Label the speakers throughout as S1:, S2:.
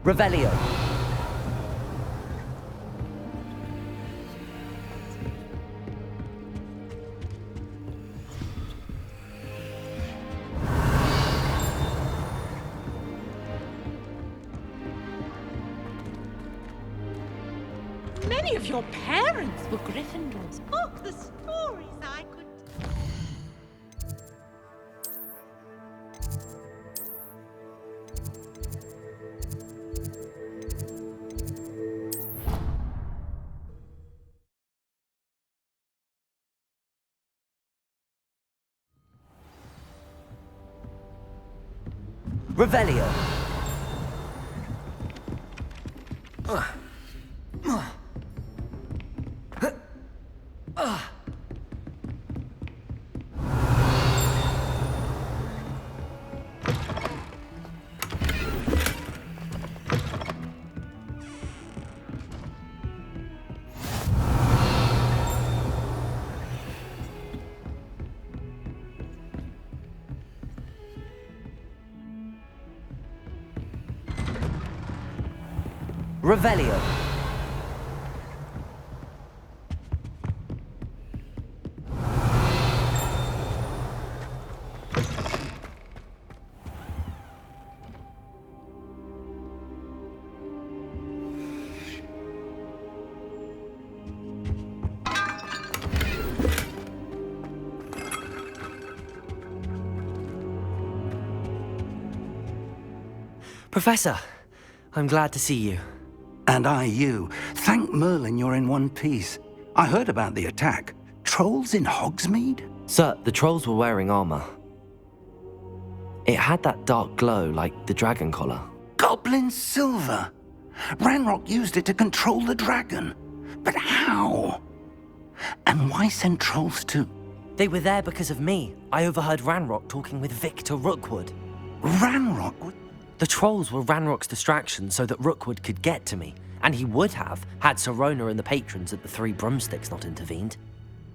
S1: Revelio.
S2: Many of your parents were Gryffindors. Oh, the stories I could...
S1: Revelio. Revelio. Professor, I'm glad to see you.
S3: And I you. Thank Merlin you're in one piece. I heard about the attack. Trolls in Hogsmeade?
S1: Sir, the trolls were wearing armor. It had that dark glow like the dragon collar.
S3: Goblin silver! Ranrock used it to control the dragon. But how? And why send trolls to...
S1: They were there because of me. I overheard Ranrock talking with Victor Rookwood.
S3: Ranrock?
S1: The trolls were Ranrock's distraction so that Rookwood could get to me, and he would have had Sirona and the patrons at the Three Broomsticks not intervened.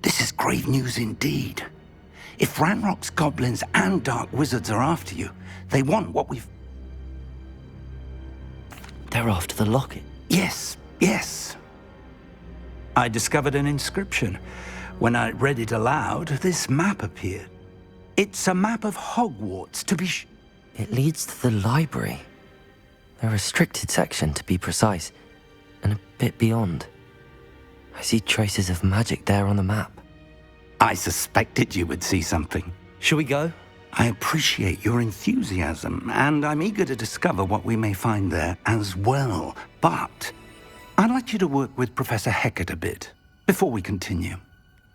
S3: This is grave news indeed. If Ranrock's goblins and dark wizards are after you, they want what we've...
S1: They're after the locket.
S3: Yes, yes. I discovered an inscription. When I read it aloud, this map appeared. It's a map of Hogwarts, to be
S1: It leads to the library. A restricted section, to be precise, and a bit beyond. I see traces of magic there on the map.
S3: I suspected you would see something.
S1: Shall we go?
S3: I appreciate your enthusiasm, and I'm eager to discover what we may find there as well. But I'd like you to work with Professor Hecat a bit before we continue.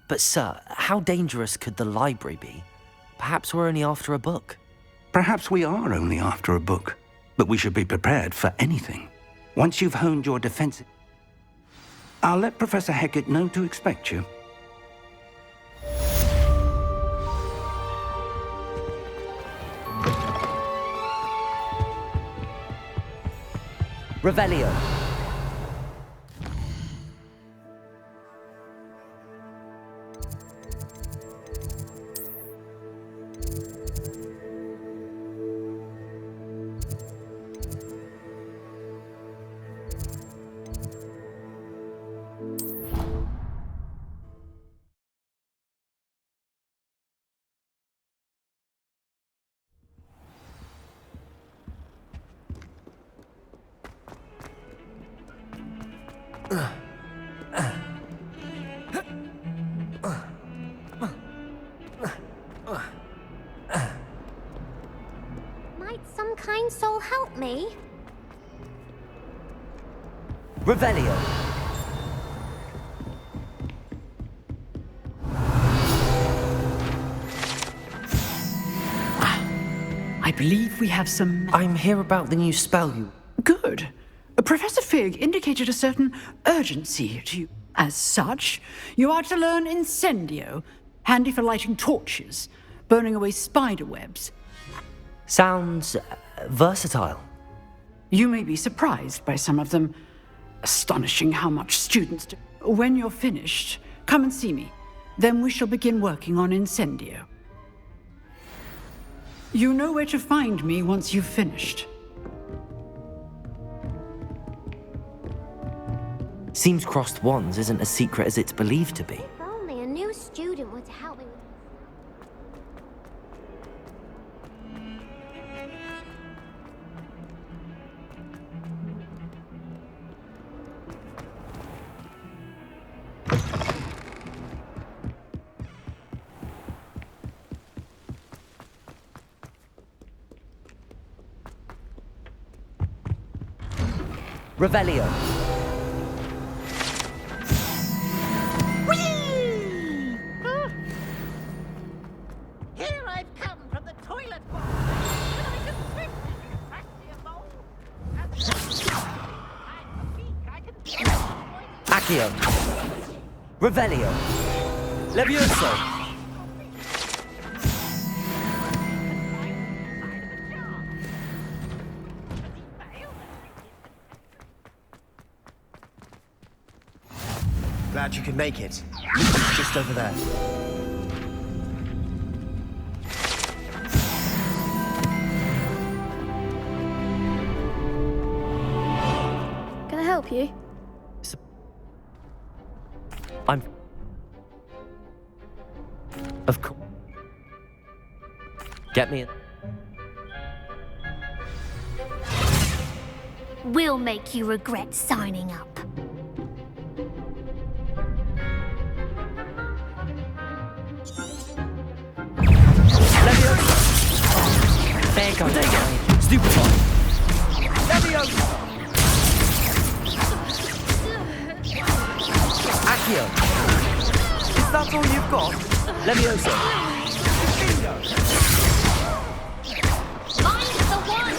S1: But sir, how dangerous could the library be? Perhaps we're only after a book.
S3: Perhaps we are only after a book, but we should be prepared for anything. Once you've honed your defense, I'll let Professor Hecat know to expect you.
S1: Revelio.
S4: Might some kind soul help me?
S1: Revelio.
S5: I believe we have some...
S1: I'm here about the new spell you...
S5: Good. Professor Fig indicated a certain urgency to you. As such, you are to learn Incendio, handy for lighting torches, burning away spider webs.
S1: Sounds versatile.
S5: You may be surprised by some of them. Astonishing how much students do. When you're finished, come and see me. Then we shall begin working on Incendio. You know where to find me once you've finished.
S1: Seems crossed wands isn't as secret as it's believed to be.
S4: If only a new student were to help me with...
S1: Revelio.
S2: Here I've come from the toilet bowl. And I can swim in a crusty bowl. And I'm a beak. I can
S1: Accio. Revelio. Levioso.
S6: Glad you could make it. It's just over there.
S7: Can I help you?
S1: I'm... Of course. Get me in.
S4: We'll make you regret signing up.
S1: There goes mine. Stupefy.
S6: Levioso!
S1: Accio.
S6: Is that all you've got?
S1: Levioso.
S6: Bingo!
S4: Mine's the one!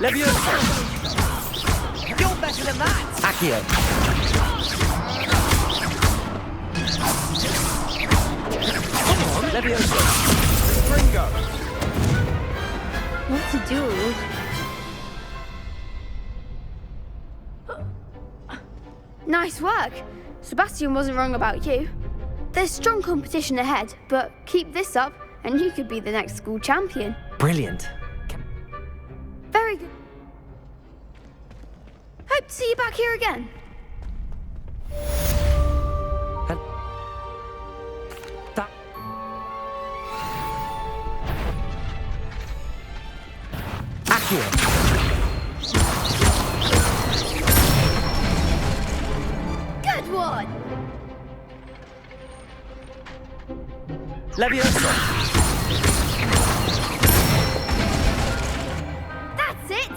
S1: Levioso.
S6: You're better than that!
S1: Accio. Levioso.
S6: Bingo!
S7: What to do? Nice work. Sebastian wasn't wrong about you. There's strong competition ahead, but keep this up and you could be the next school champion.
S1: Brilliant.
S7: Very good. Hope to see you back here again.
S1: And that... Accio.
S7: Good one.
S1: Levioso.
S7: That's it.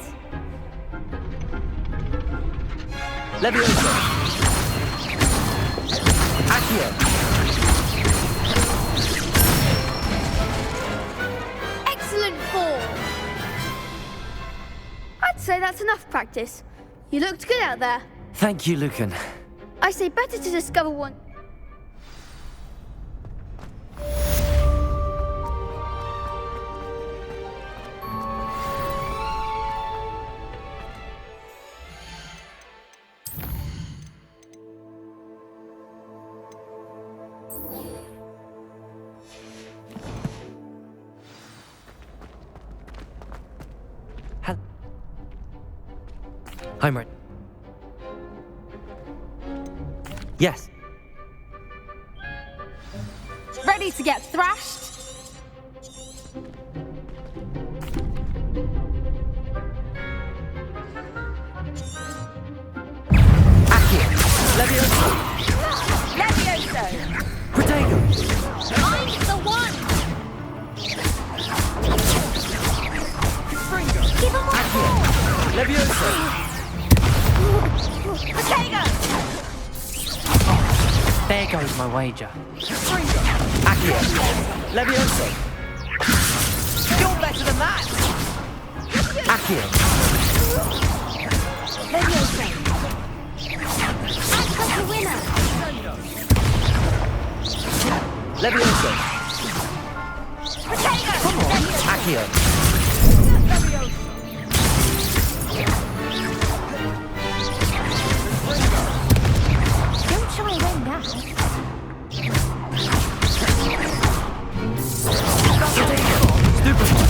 S1: Levioso. Accio.
S7: Excellent form. I'd say that's enough practice. You looked good out there.
S1: Thank you, Lucan.
S7: I say better to discover one.
S1: I'm ready. Yes.
S7: Ready to get thrashed?
S1: Accio. Levioso.
S7: Levioso!
S1: Protego.
S4: Mine's the one! Give him one more!
S1: Levioso.
S7: Protego!
S1: There goes my wager. Accio. Levioso.
S6: You're better than that!
S1: Accio.
S7: Levioso!
S4: I've got the winner!
S1: Levioso.
S7: Protego!
S1: Come on. Accio.
S4: Don't try and win now.
S1: Stupefy.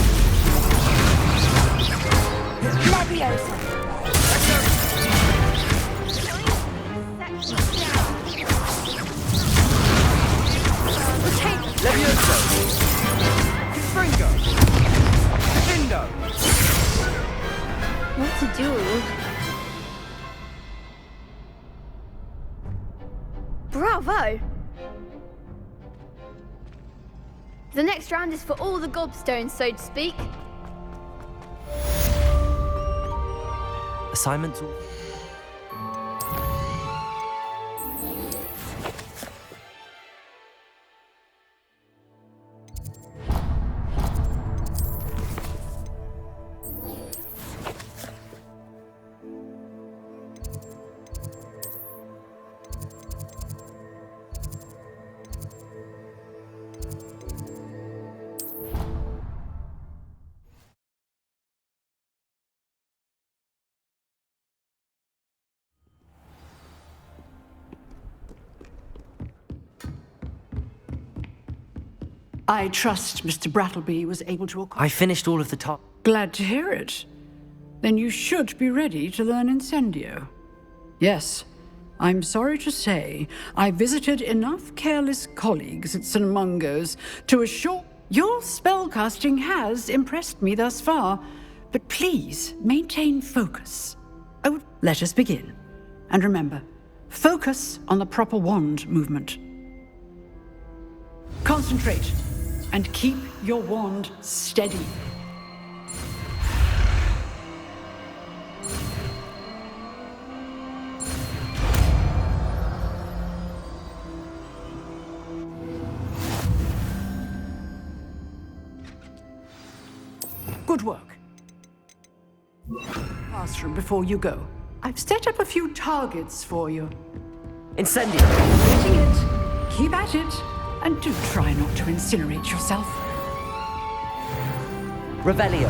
S7: Levioso!
S6: Bingo!
S7: What's a duel? Bravo! The next round is for all the gobstones, so to speak.
S1: Assignments?
S5: I trust Mr. Brattleby was able to
S1: I finished all of the top.
S5: Glad to hear it. Then you should be ready to learn Incendio. Yes, I'm sorry to say, I visited enough careless colleagues at St. Mungo's to assure your spellcasting has impressed me thus far, but please maintain focus. Let us begin. And remember, focus on the proper wand movement. Concentrate and keep your wand steady. Good work. Classroom before you go. I've set up a few targets for you.
S1: Incendio!
S5: Getting it. Keep at it. And do try not to incinerate yourself.
S1: Revelio.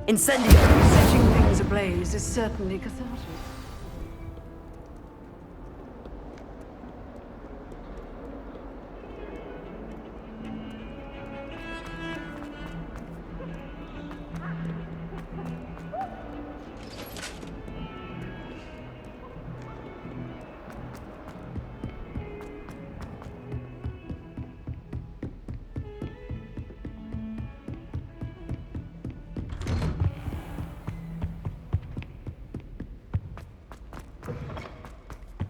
S1: Incendio!
S5: Setting things ablaze is certainly cathartic.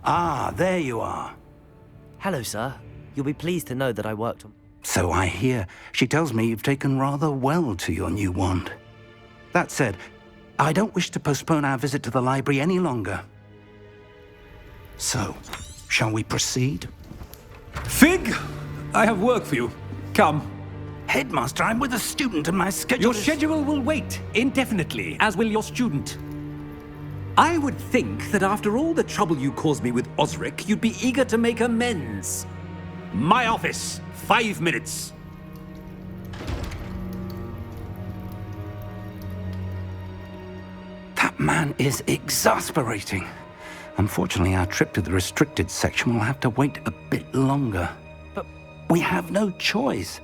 S3: Ah, there you are.
S1: Hello, sir. You'll be pleased to know that I worked on...
S3: So I hear. She tells me you've taken rather well to your new wand. That said, I don't wish to postpone our visit to the library any longer. So, shall we proceed?
S8: Fig, I have work for you. Come.
S3: Headmaster, I'm with a student and my schedule
S8: Your schedule will wait indefinitely, as will your student. I would think that after all the trouble you caused me with Osric, you'd be eager to make amends. My office, 5 minutes.
S3: That man is exasperating. Unfortunately, our trip to the restricted section will have to wait a bit longer. But we have no choice.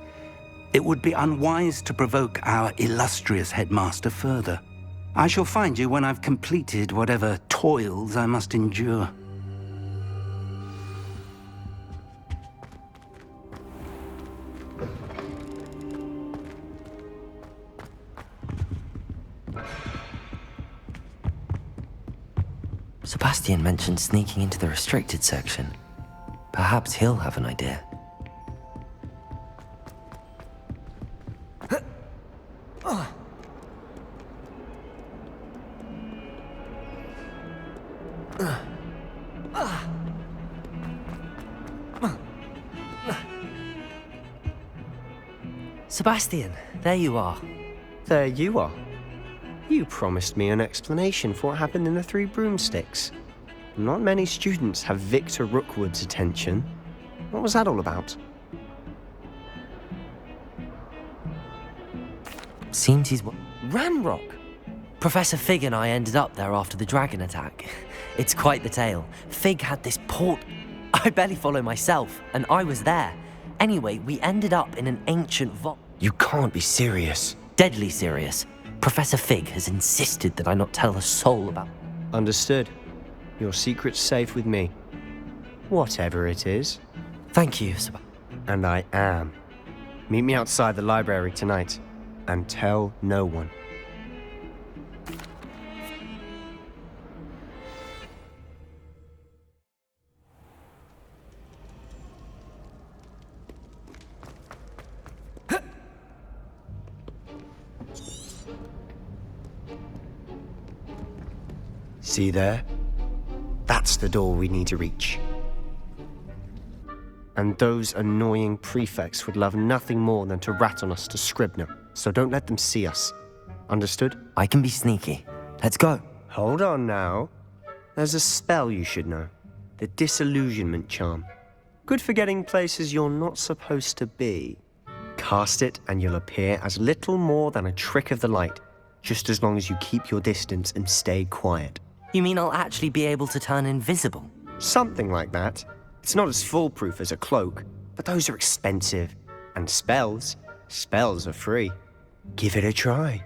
S3: It would be unwise to provoke our illustrious headmaster further. I shall find you when I've completed whatever toils I must endure.
S1: Sebastian mentioned sneaking into the restricted section. Perhaps he'll have an idea. Sebastian, there you are.
S9: There you are. You promised me an explanation for what happened in the Three Broomsticks. Not many students have Victor Rookwood's attention. What was that all about?
S1: Seems he's... Ranrock! Professor Fig and I ended up there after the dragon attack. It's quite the tale. Fig had this port... I barely follow myself, and I was there. Anyway, we ended up in an ancient vault.
S9: You can't be serious.
S1: Deadly serious. Professor Fig has insisted that I not tell a soul about...
S9: Understood. Your secret's safe with me. Whatever it is.
S1: Thank you,
S9: And I am. Meet me outside the library tonight, and tell no one. See there? That's the door we need to reach. And those annoying prefects would love nothing more than to rat on us to Scribner, so don't let them see us. Understood?
S1: I can be sneaky. Let's go.
S9: Hold on now. There's a spell you should know. The Disillusionment Charm. Good for getting places you're not supposed to be. Cast it and you'll appear as little more than a trick of the light, just as long as you keep your distance and stay quiet.
S1: You mean I'll actually be able to turn invisible?
S9: Something like that. It's not as foolproof as a cloak, but those are expensive. And spells are free. Give it a try.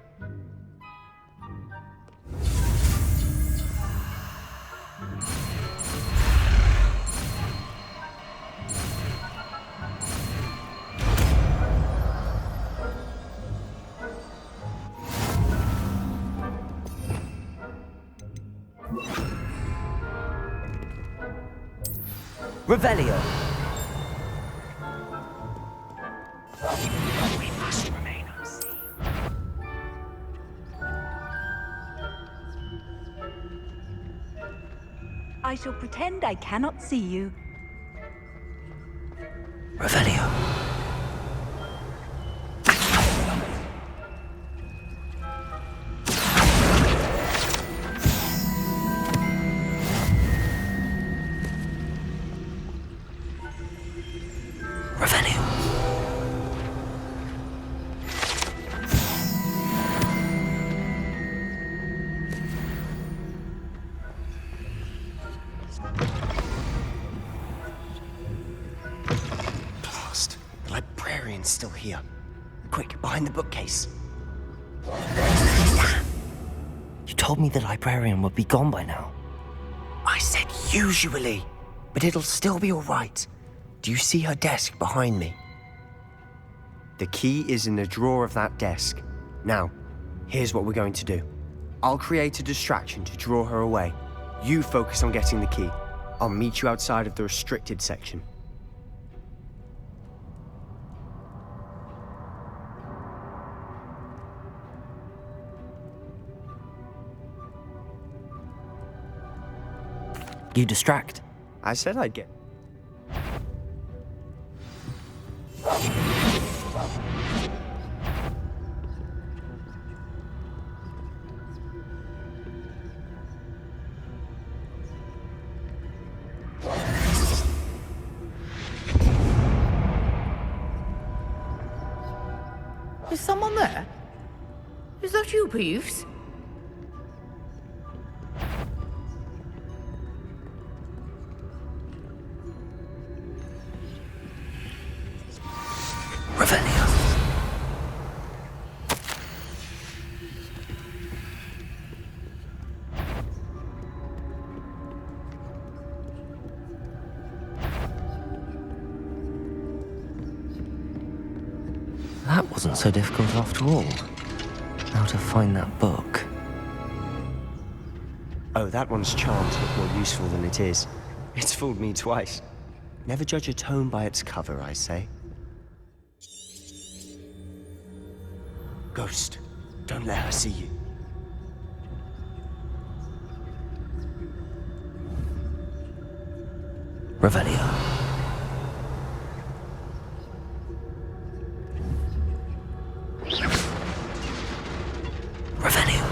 S1: Revelio.
S3: We must remain unseen.
S10: I shall pretend I cannot see you.
S1: Revelio. Revelio.
S9: Blast. The librarian's still here. Quick, behind the bookcase.
S1: You told me the librarian would be gone by now.
S9: I said usually, but it'll still be all right. Do you see her desk behind me? The key is in the drawer of that desk. Now, here's what we're going to do. I'll create a distraction to draw her away. You focus on getting the key. I'll meet you outside of the restricted section.
S1: You distract.
S9: I said I'd get...
S5: Is someone there? Is that you, Peeves?
S1: Revelio. That wasn't so difficult after all. How to find that book.
S9: Oh, that one's charmed to look more useful than it is. It's fooled me twice. Never judge a tome by its cover, I say. Ghost, don't let her see you.
S1: Revelio. Revelio.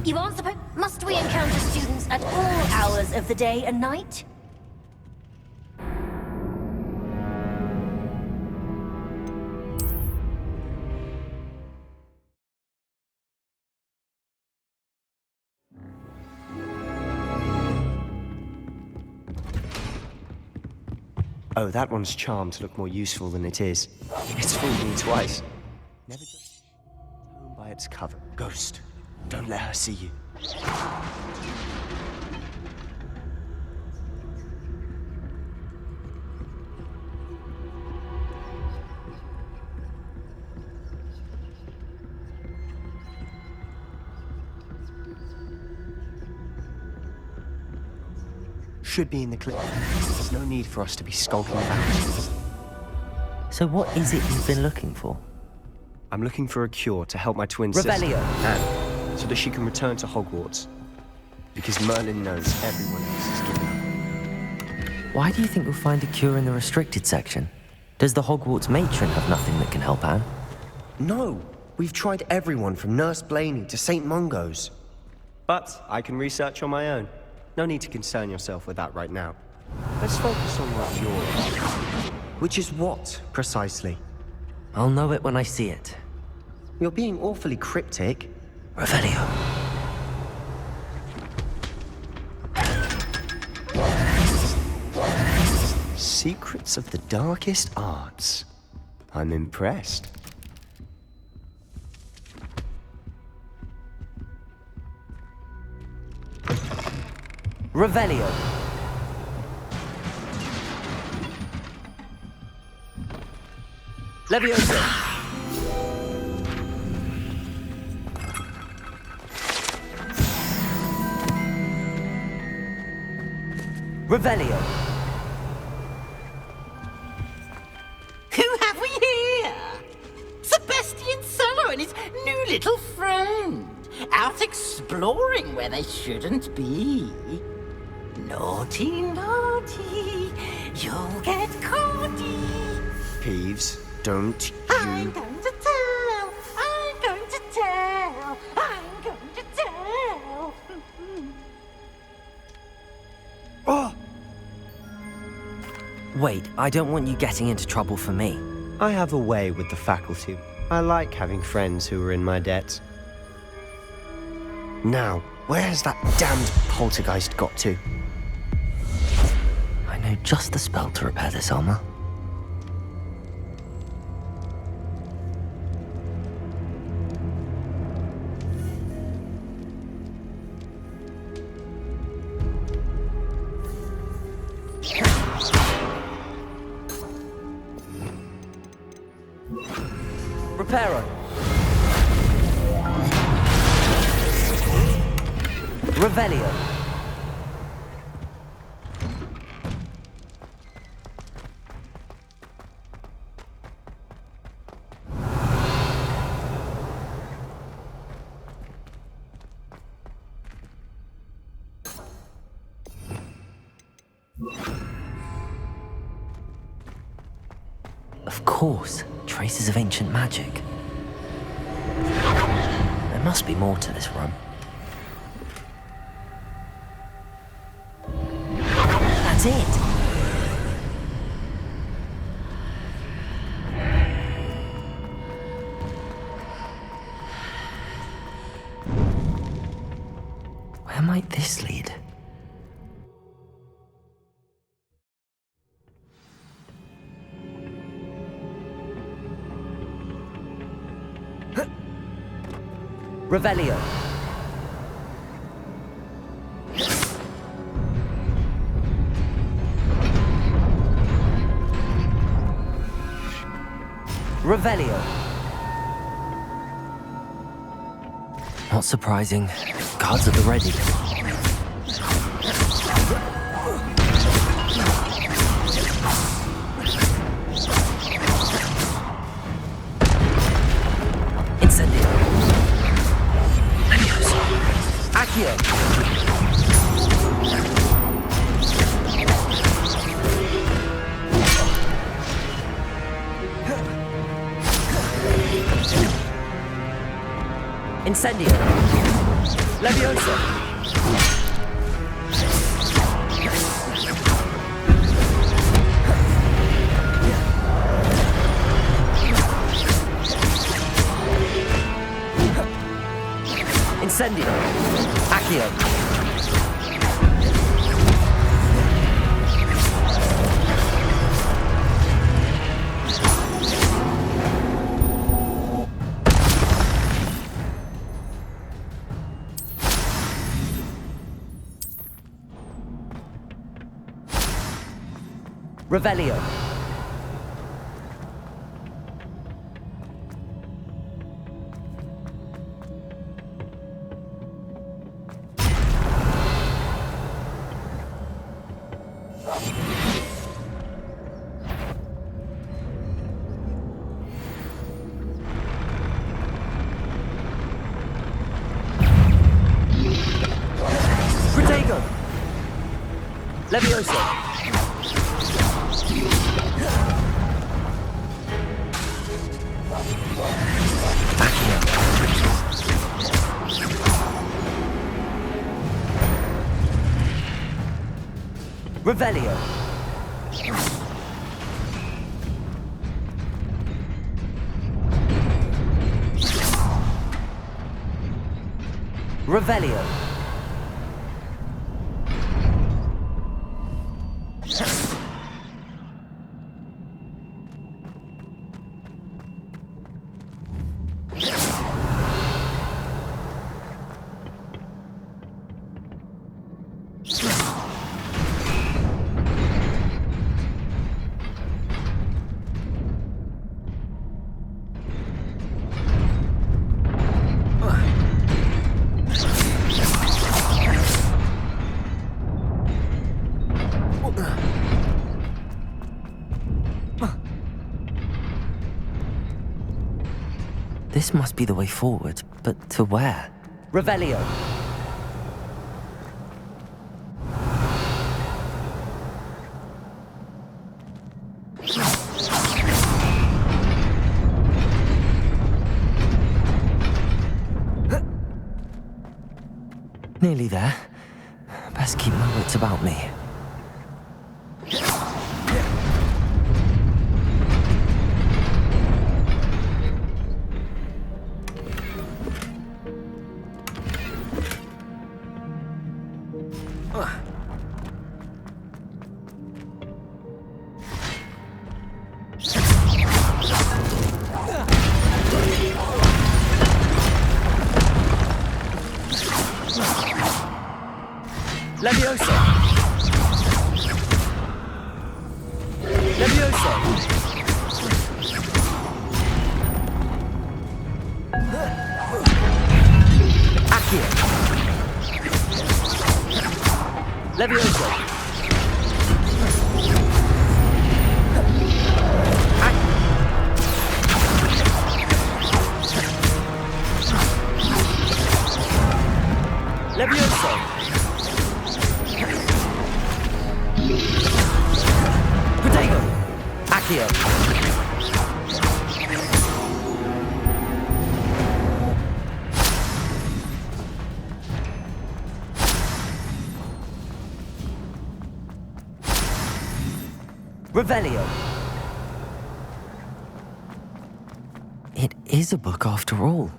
S4: You aren't supposed... Must we encounter students at all hours of the day and night?
S9: Oh, that one's charmed to look more useful than it is. It's fooled me twice. Never judge a home by its cover. Ghost, don't let her see you. Should be in the clip. There's no need for us to be skulking about.
S1: So what is it you've been looking for?
S9: I'm looking for a cure to help my twin sister,
S1: Revelio.
S9: Anne, so that she can return to Hogwarts. Because Merlin knows everyone else is giving up.
S1: Why do you think you'll find a cure in the restricted section? Does the Hogwarts matron have nothing that can help Anne?
S9: No, we've tried everyone from Nurse Blaney to St. Mungo's. But I can research on my own. No need to concern yourself with that right now. Let's focus on what's yours. Which is what, precisely?
S1: I'll know it when I see it.
S9: You're being awfully cryptic.
S1: Revelio.
S9: Secrets of the darkest arts. I'm impressed.
S1: Revelio. Leviosa. Revelio.
S2: Who have we here? Sebastian Solo and his new little friend. Out exploring where they shouldn't be. Naughty, naughty, you'll get caughty.
S9: Peeves, don't
S2: I'm
S9: you...
S2: going to tell, I'm going to tell, I'm going to tell.
S9: Oh!
S1: Wait, I don't want you getting into trouble for me.
S9: I have a way with the faculty. I like having friends who are in my debt. Now, where has that damned poltergeist got to?
S1: I know just the spell to repair this armor. Reparo. Revelio. Of course, traces of ancient magic. There must be more to this room. That's it! Where might this lead? Revelio. Revelio. Not surprising. Guards at the ready. Incendio. Accio. Incendio. Leviosa. Incendio. Accio. Revelio. Protego. Levioso. Revelio. Revelio. This must be the way forward, but to where? Revelio. Nearly there. Best keep my wits about me. Levioso! Levioso! Accio! Levioso! Levioso! Protego! Accio! Revelio! It is a book after all.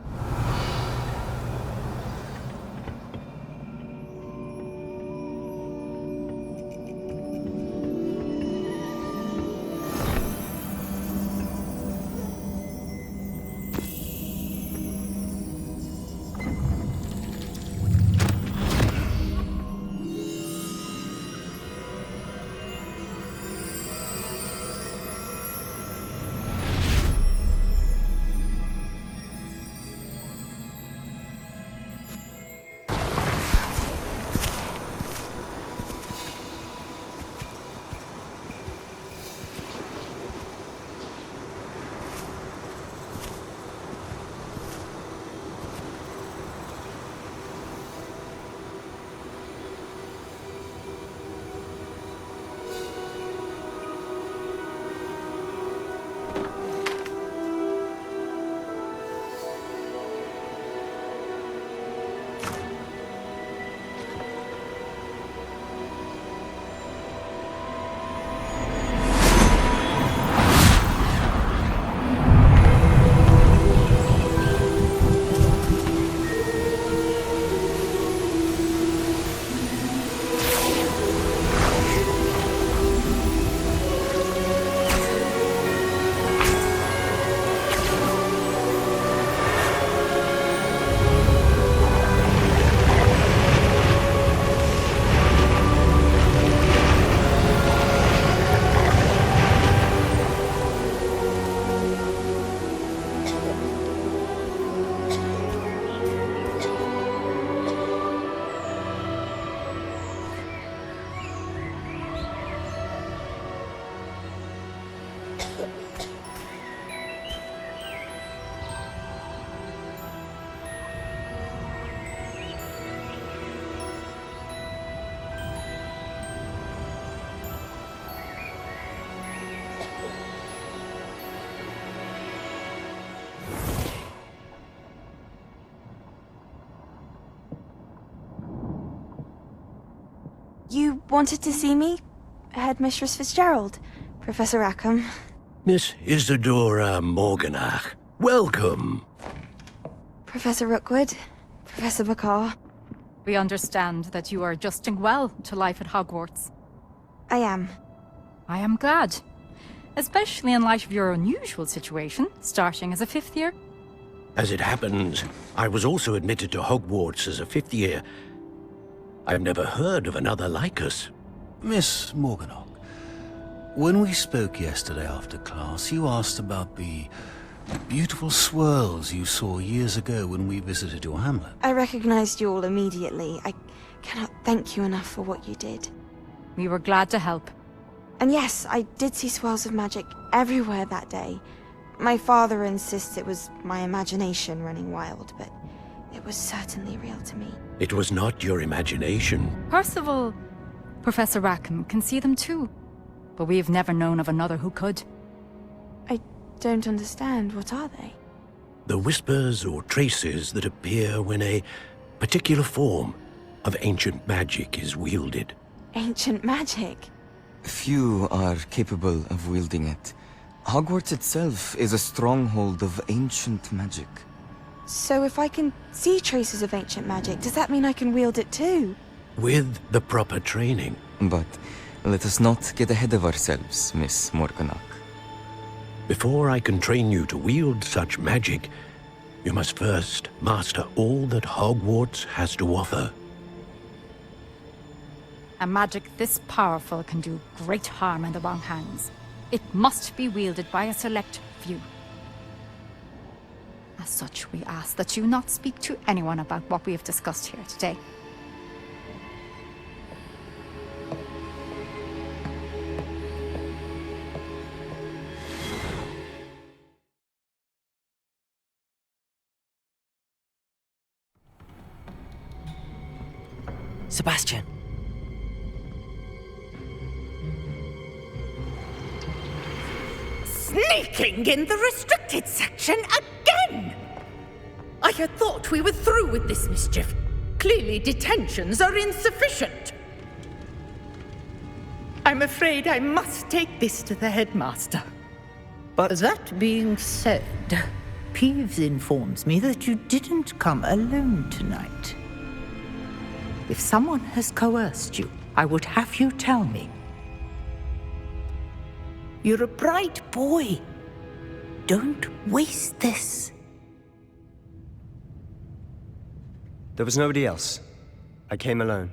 S11: You wanted to see me? Headmistress Fitzgerald, Professor Rackham.
S12: Miss Isadora Morganach, welcome.
S11: Professor Rookwood, Professor Bakar.
S10: We understand that you are adjusting well to life at Hogwarts.
S11: I am.
S10: I am glad. Especially in light of your unusual situation, starting as a 5th year.
S12: As it happens, I was also admitted to Hogwarts as a 5th year. I've never heard of another like us.
S13: Miss Morganach, when we spoke yesterday after class, you asked about the beautiful swirls you saw years ago when we visited your hamlet.
S11: I recognized you all immediately. I cannot thank you enough for what you did.
S10: We were glad to help.
S11: And yes, I did see swirls of magic everywhere that day. My father insists it was my imagination running wild, but it was certainly real to me.
S12: It was not your imagination.
S10: Percival, Professor Rackham can see them too. But we've never known of another who could.
S11: I don't understand. What are they?
S12: The whispers or traces that appear when a particular form of ancient magic is wielded.
S11: Ancient magic?
S14: Few are capable of wielding it. Hogwarts itself is a stronghold of ancient magic.
S11: So if I can see traces of ancient magic, does that mean I can wield it too?
S12: With the proper training.
S14: But let us not get ahead of ourselves, Miss Morganach.
S12: Before I can train you to wield such magic, you must first master all that Hogwarts has to offer.
S10: A magic this powerful can do great harm in the wrong hands. It must be wielded by a select few. As such, we ask that you not speak to anyone about what we have discussed here today.
S1: Sebastian.
S2: Sneaking in the restricted section again! I had thought we were through with this mischief. Clearly detentions are insufficient. I'm afraid I must take this to the headmaster.
S15: But that being said, Peeves informs me that you didn't come alone tonight. If someone has coerced you, I would have you tell me. You're a bright boy. Don't waste this.
S9: There was nobody else. I came alone.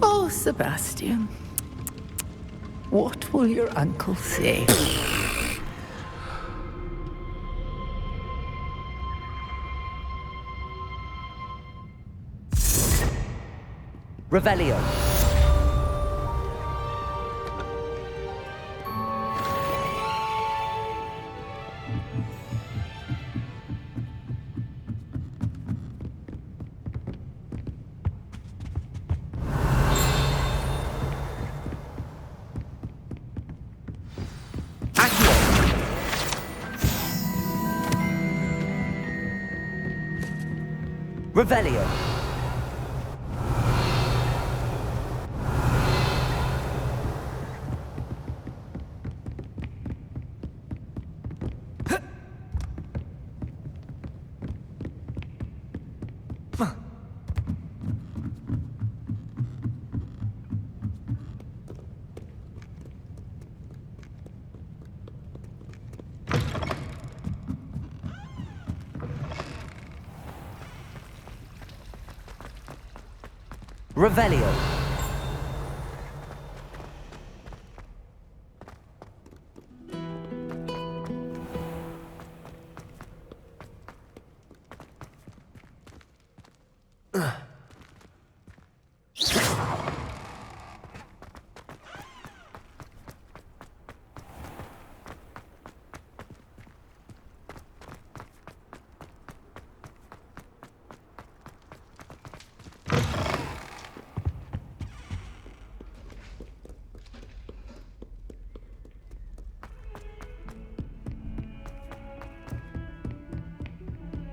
S15: Oh, Sebastian. What will your uncle say?
S1: Revelio. Revelio. Revelio.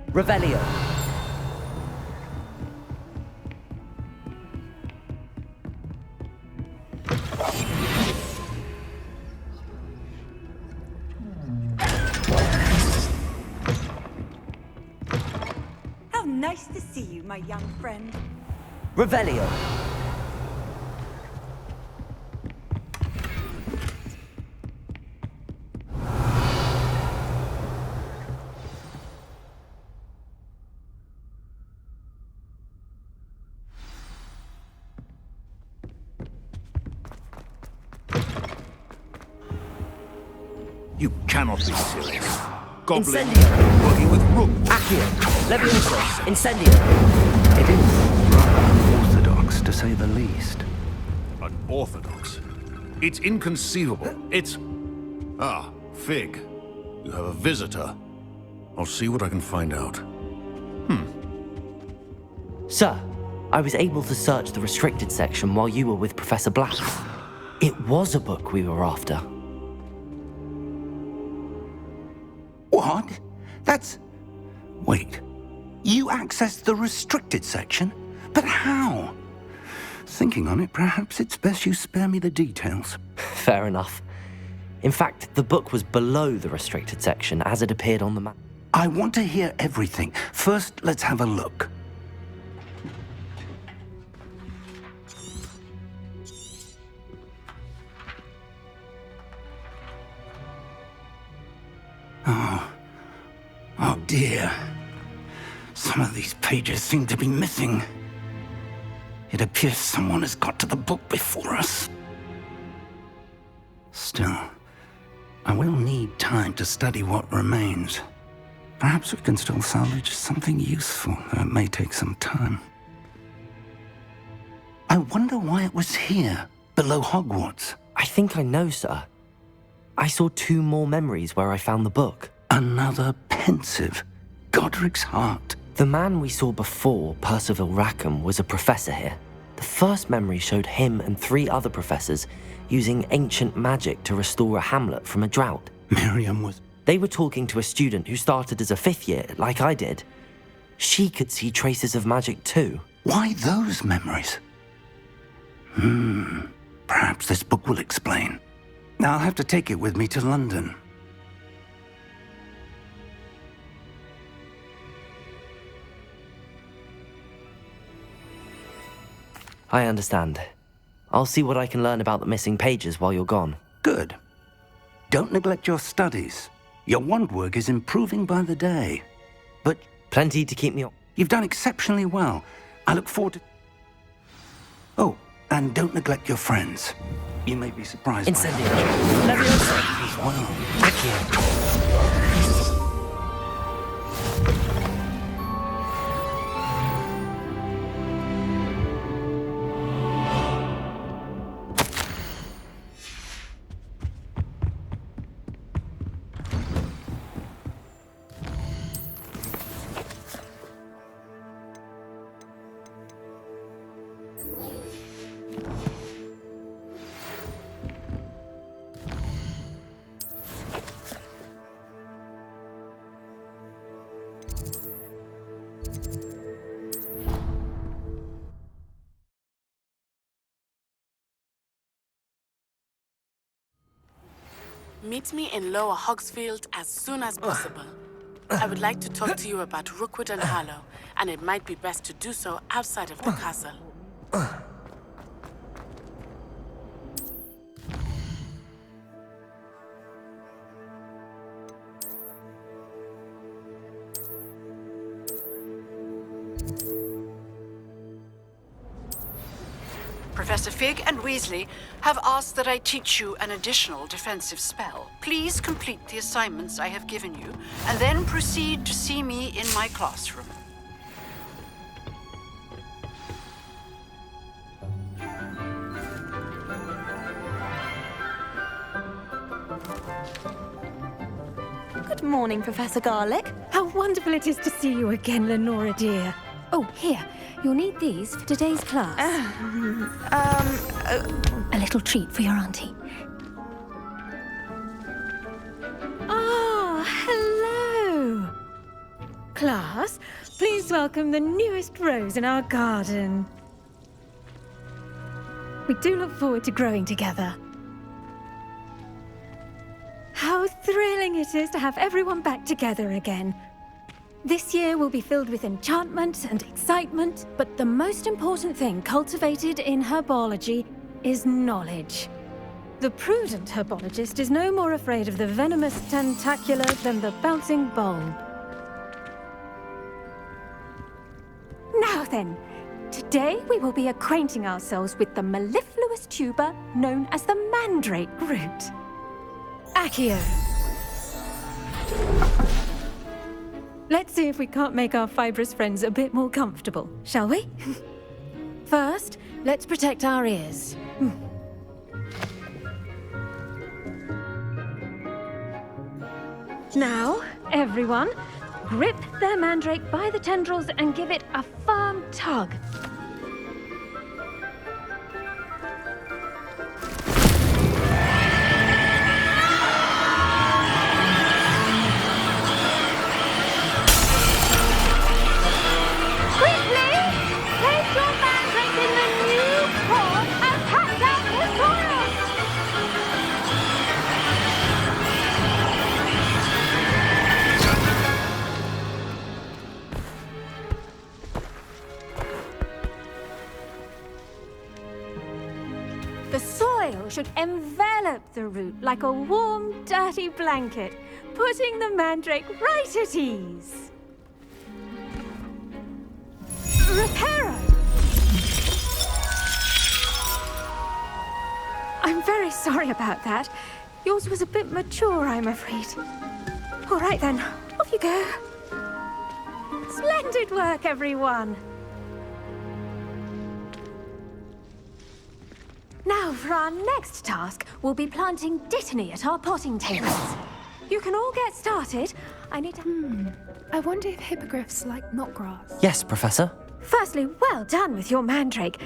S1: Revelio.
S16: Nice to see you, my young friend.
S1: Revelio.
S17: You cannot be serious. Goblin
S1: Incendio.
S17: working with Rook.
S1: Accio. Leviosa. Incendio.
S3: It is rather unorthodox, to say the least.
S17: Unorthodox? It's inconceivable. It's... Ah, Fig. You have a visitor. I'll see what I can find out.
S1: Sir, I was able to search the restricted section while you were with Professor Black. It was a book we were after.
S3: What? That's... Wait. You accessed the restricted section? But how? Thinking on it, perhaps it's best you spare me the details.
S1: Fair enough. In fact, the book was below the restricted section as it appeared on the map.
S3: I want to hear everything. First, let's have a look. Oh dear. Some of these pages seem to be missing. It appears someone has got to the book before us. Still, I will need time to study what remains. Perhaps we can still salvage something useful, though it may take some time. I wonder why it was here, below Hogwarts.
S1: I think I know, sir. I saw 2 more memories where I found the book.
S3: Another pensive. Godric's heart.
S1: The man we saw before, Percival Rackham, was a professor here. The first memory showed him and 3 other professors using ancient magic to restore a hamlet from a drought.
S3: Miriam was...
S1: They were talking to a student who started as a 5th year, like I did. She could see traces of magic too.
S3: Why those memories? Perhaps this book will explain. I'll have to take it with me to London.
S1: I understand. I'll see what I can learn about the missing pages while you're gone.
S3: Good. Don't neglect your studies. Your wand work is improving by the day. But...
S1: Plenty to keep me up.
S3: You've done exceptionally well. I look forward to... Oh, and don't neglect your friends. You may be surprised
S1: Incendio.
S3: by
S1: Leviosa.
S3: as well.
S1: Accio.
S18: Meet me in Lower Hogsfield as soon as possible. I would like to talk to you about Rookwood and Harlow, and it might be best to do so outside of the castle.
S5: Professor Fig and Weasley have asked that I teach you an additional defensive spell. Please complete the assignments I have given you, and then proceed to see me in my classroom.
S19: Good morning, Professor Garlick.
S20: How wonderful it is to see you again, Lenora dear. Oh, here. You'll need these for today's class. A little treat for your auntie. Ah, hello. Class, please welcome the newest rose in our garden. We do look forward to growing together. How thrilling it is to have everyone back together again. This year will be filled with enchantment and excitement, but the most important thing cultivated in herbology is knowledge. The prudent herbologist is no more afraid of the venomous tentacula than the bouncing bulb. Now then, today we will be acquainting ourselves with the mellifluous tuber known as the Mandrake root. Accio. Let's see if we can't make our fibrous friends a bit more comfortable, shall we? First, let's protect our ears. Now, everyone, grip their mandrake by the tendrils and give it a firm tug. Should envelop the root like a warm, dirty blanket, putting the mandrake right at ease. Reparo! I'm very sorry about that. Yours was a bit mature, I'm afraid. All right then, off you go. Splendid work, everyone. Now, for our next task, we'll be planting dittany at our potting tables. You can all get started. I need to...
S21: I wonder if hippogriffs like knotgrass.
S1: Yes, Professor.
S20: Firstly, well done with your mandrake.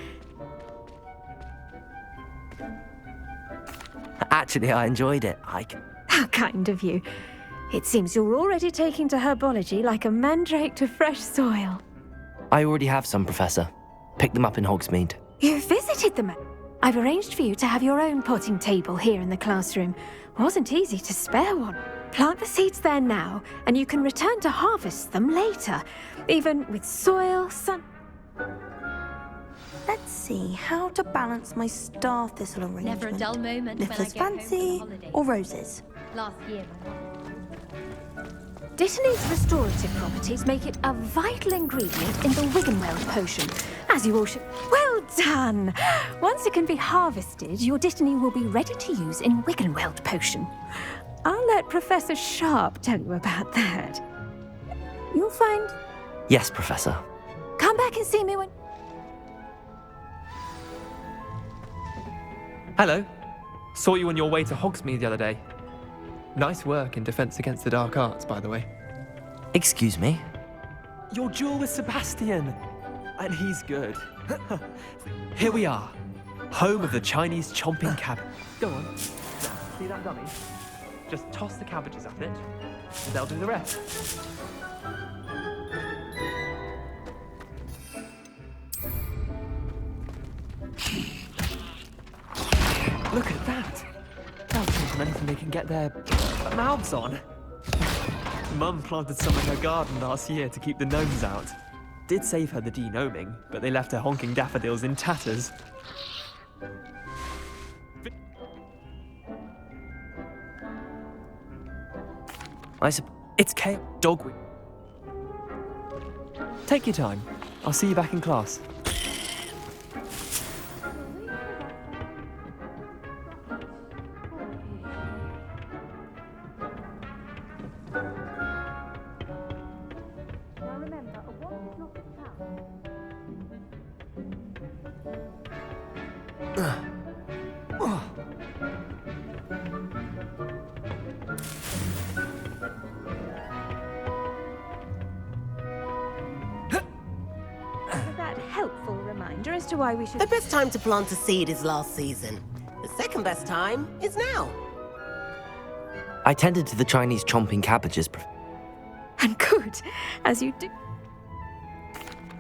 S1: Actually, I enjoyed it.
S20: How kind of you. It seems you're already taking to herbology like a mandrake to fresh soil.
S1: I already have some, Professor. Picked them up in Hogsmeade.
S20: You visited them. I've arranged for you to have your own potting table here in the classroom. Wasn't easy to spare one. Plant the seeds there now, and you can return to harvest them later. Even with soil, sun...
S11: Let's see how to balance my star thistle arrangement.
S4: Never a dull moment when I
S11: Niffler's
S4: go home
S11: fancy
S4: for holidays.
S11: or roses?
S4: Last year.
S20: Dittany's restorative properties make it a vital ingredient in the Wiggenweld potion, as you all should... Well done! Once it can be harvested, your dittany will be ready to use in Wiggenweld potion. I'll let Professor Sharp tell you about that. You'll find...
S1: Yes, Professor.
S20: Come back and see me when...
S22: Hello. Saw you on your way to Hogsmeade the other day. Nice work in Defense Against the Dark Arts, by the way.
S1: Excuse me?
S22: Your duel with Sebastian. And he's good. Here we are. Home of the Chinese chomping cabbage. Go on. See that dummy? Just toss the cabbages at it. And they'll do the rest. Look at that. They'll take them anything they can get their mouths on. Mum planted some in her garden last year to keep the gnomes out. Did save her the de-gnoming, but they left her honking daffodils in tatters. It's chaos. Dog. Take your time. I'll see you back in class.
S20: As to why we should...
S23: The best time to plant a seed is last season. The second best time is now.
S1: I tended to the Chinese chomping cabbages.
S20: And good, as you do.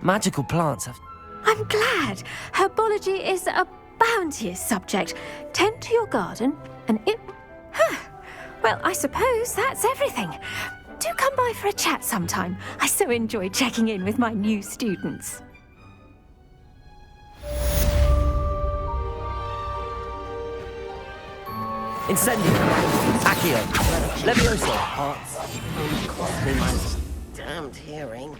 S1: Magical plants have...
S20: I'm glad. Herbology is a bounteous subject. Tend to your garden, and it... Well, I suppose that's everything. Do come by for a chat sometime. I so enjoy checking in with my new students.
S1: Incendio. Accio. Levioso.
S23: Only cost me my damned hearing.